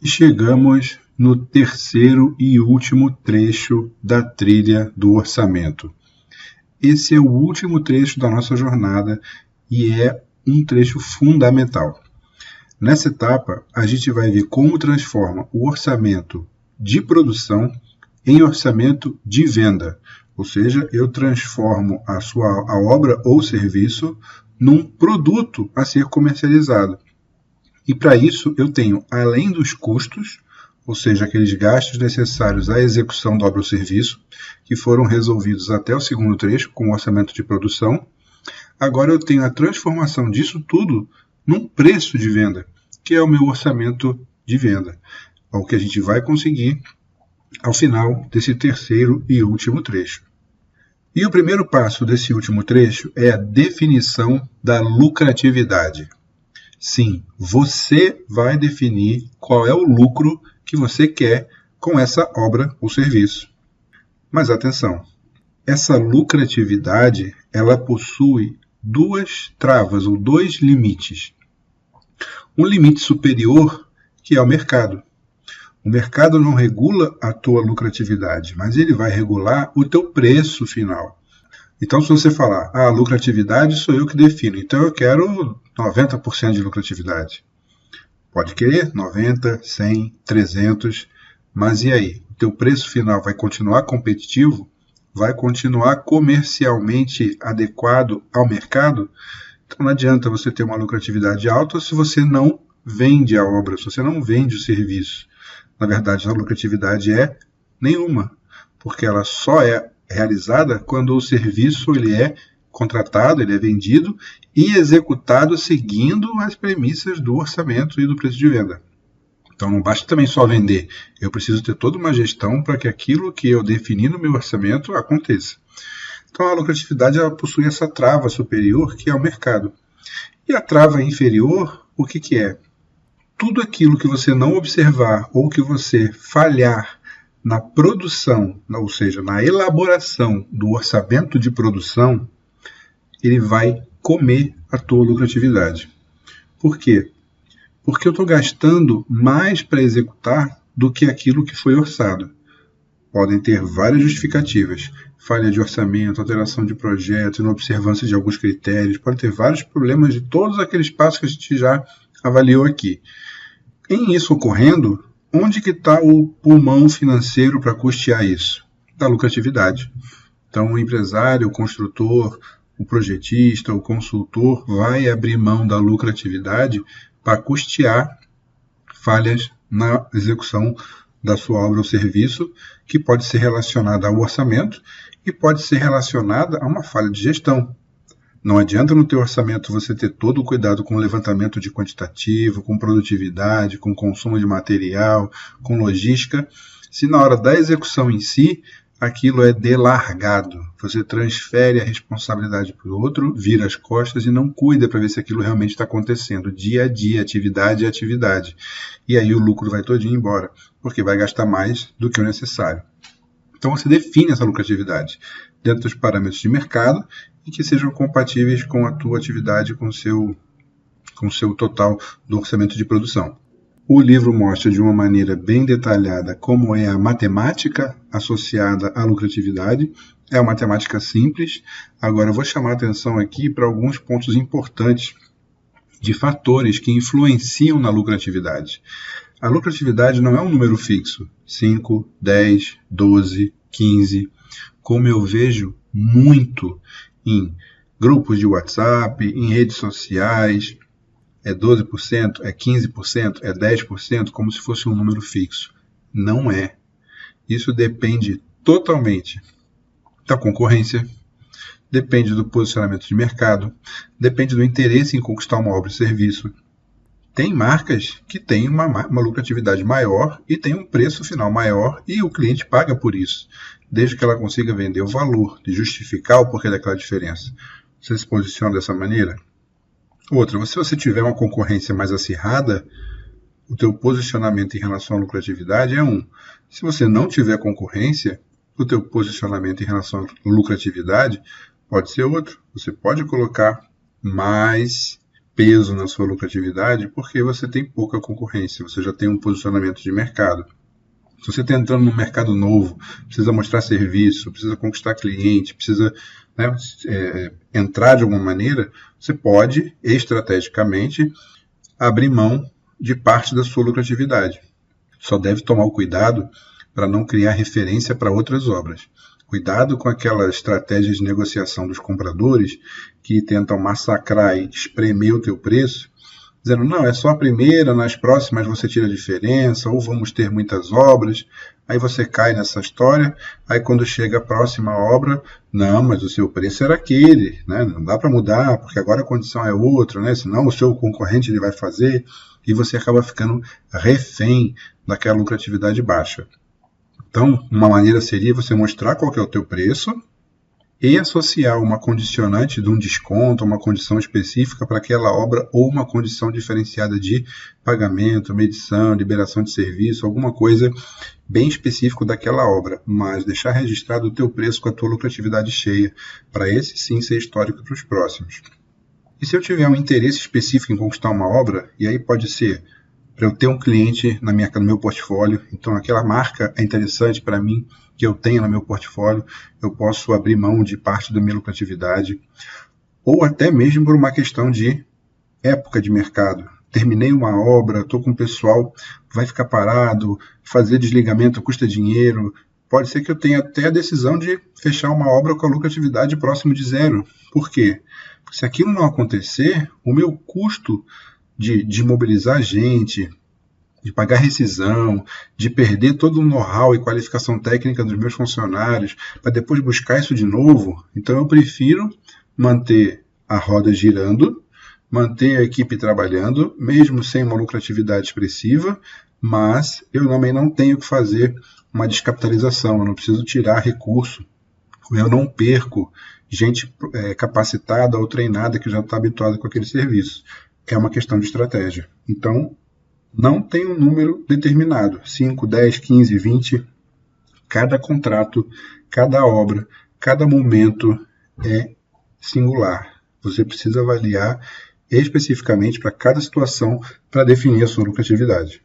E chegamos no terceiro e último trecho da trilha do orçamento. Esse é o último trecho da nossa jornada e é um trecho fundamental. Nessa etapa, a gente vai ver como transforma o orçamento de produção em orçamento de venda. Ou seja, eu transformo a obra ou serviço num produto a ser comercializado. E para isso eu tenho, além dos custos, ou seja, aqueles gastos necessários à execução da obra ou serviço, que foram resolvidos até o segundo trecho com o orçamento de produção, agora eu tenho a transformação disso tudo num preço de venda, que é o meu orçamento de venda, o que a gente vai conseguir ao final desse terceiro e último trecho. E o primeiro passo desse último trecho é a definição da lucratividade. Sim, você vai definir qual é o lucro que você quer com essa obra ou serviço. Mas atenção, essa lucratividade ela possui duas travas ou dois limites. Um limite superior, que é o mercado. O mercado não regula a tua lucratividade, mas ele vai regular o teu preço final. Então, se você falar, a lucratividade sou eu que defino, então eu quero 90% de lucratividade. Pode querer 90, 100, 300, mas e aí? O teu preço final vai continuar competitivo? Vai continuar comercialmente adequado ao mercado? Então não adianta você ter uma lucratividade alta se você não vende a obra, se você não vende o serviço. Na verdade, a lucratividade é nenhuma, porque ela só é realizada quando o serviço ele é contratado, ele é vendido e executado seguindo as premissas do orçamento e do preço de venda. Então não basta também só vender, eu preciso ter toda uma gestão para que aquilo que eu defini no meu orçamento aconteça. Então a lucratividade ela possui essa trava superior que é o mercado. E a trava inferior, o que é? Tudo aquilo que você não observar ou que você falhar na produção, ou seja, na elaboração do orçamento de produção, ele vai comer a tua lucratividade. Por quê? Porque eu estou gastando mais para executar do que aquilo que foi orçado. Podem ter várias justificativas. Falha de orçamento, alteração de projeto, inobservância de alguns critérios. Pode ter vários problemas de todos aqueles passos que a gente já avaliou aqui. Em isso ocorrendo, onde que está o pulmão financeiro para custear isso? Da lucratividade. Então, o empresário, o construtor, o projetista, o consultor vai abrir mão da lucratividade para custear falhas na execução da sua obra ou serviço, que pode ser relacionada ao orçamento e pode ser relacionada a uma falha de gestão. Não adianta no teu orçamento você ter todo o cuidado com o levantamento de quantitativo, com produtividade, com consumo de material, com logística, se na hora da execução em si, aquilo é delargado. Você transfere a responsabilidade para o outro, vira as costas e não cuida para ver se aquilo realmente está acontecendo. Dia a dia, atividade a atividade. E aí o lucro vai todinho embora, porque vai gastar mais do que o necessário. Então você define essa lucratividade dentro dos parâmetros de mercado e que sejam compatíveis com a tua atividade, com o seu total do orçamento de produção. O livro mostra de uma maneira bem detalhada como é a matemática associada à lucratividade. É uma matemática simples. Agora eu vou chamar a atenção aqui para alguns pontos importantes de fatores que influenciam na lucratividade. A lucratividade não é um número fixo, 5, 10, 12, 15, como eu vejo muito em grupos de WhatsApp, em redes sociais, é 12%, é 15%, é 10%, como se fosse um número fixo. Não é. Isso depende totalmente da concorrência, depende do posicionamento de mercado, depende do interesse em conquistar uma obra ou serviço. Tem marcas que têm uma lucratividade maior e tem um preço final maior e o cliente paga por isso, desde que ela consiga vender o valor, de justificar o porquê daquela diferença. Você se posiciona dessa maneira? Outra, se você tiver uma concorrência mais acirrada, o teu posicionamento em relação à lucratividade é um. Se você não tiver concorrência, o teu posicionamento em relação à lucratividade pode ser outro. Você pode colocar mais peso na sua lucratividade porque você tem pouca concorrência, você já tem um posicionamento de mercado. Se você está entrando num mercado novo, precisa mostrar serviço, precisa conquistar cliente, precisa, né, entrar de alguma maneira, você pode, estrategicamente, abrir mão de parte da sua lucratividade. Só deve tomar o cuidado para não criar referência para outras obras. Cuidado com aquela estratégia de negociação dos compradores que tentam massacrar e espremer o teu preço, dizendo, não, é só a primeira, nas próximas você tira a diferença, ou vamos ter muitas obras. Aí você cai nessa história, aí quando chega a próxima obra, não, mas o seu preço era aquele, né? Não dá para mudar, porque agora a condição é outra, né? Senão o seu concorrente ele vai fazer, e você acaba ficando refém daquela lucratividade baixa. Então, uma maneira seria você mostrar qual que é o teu preço e associar uma condicionante de um desconto, uma condição específica para aquela obra ou uma condição diferenciada de pagamento, medição, liberação de serviço, alguma coisa bem específico daquela obra, mas deixar registrado o teu preço com a tua lucratividade cheia, para esse sim ser histórico para os próximos. E se eu tiver um interesse específico em conquistar uma obra, e aí pode ser para eu ter um cliente no meu portfólio, então aquela marca é interessante para mim, que eu tenha no meu portfólio, eu posso abrir mão de parte da minha lucratividade, ou até mesmo por uma questão de época de mercado. Terminei uma obra, estou com o pessoal, vai ficar parado, fazer desligamento custa dinheiro, pode ser que eu tenha até a decisão de fechar uma obra com a lucratividade próximo de zero. Por quê? Porque se aquilo não acontecer, o meu custo de mobilizar gente, de pagar rescisão, de perder todo o know-how e qualificação técnica dos meus funcionários, para depois buscar isso de novo. Então eu prefiro manter a roda girando, manter a equipe trabalhando, mesmo sem uma lucratividade expressiva, mas eu também não tenho que fazer uma descapitalização, eu não preciso tirar recurso, eu não perco gente capacitada ou treinada que já está habituada com aquele serviço. É uma questão de estratégia. Então, não tem um número determinado, 5, 10, 15, 20. Cada contrato, cada obra, cada momento é singular. Você precisa avaliar especificamente para cada situação para definir a sua lucratividade.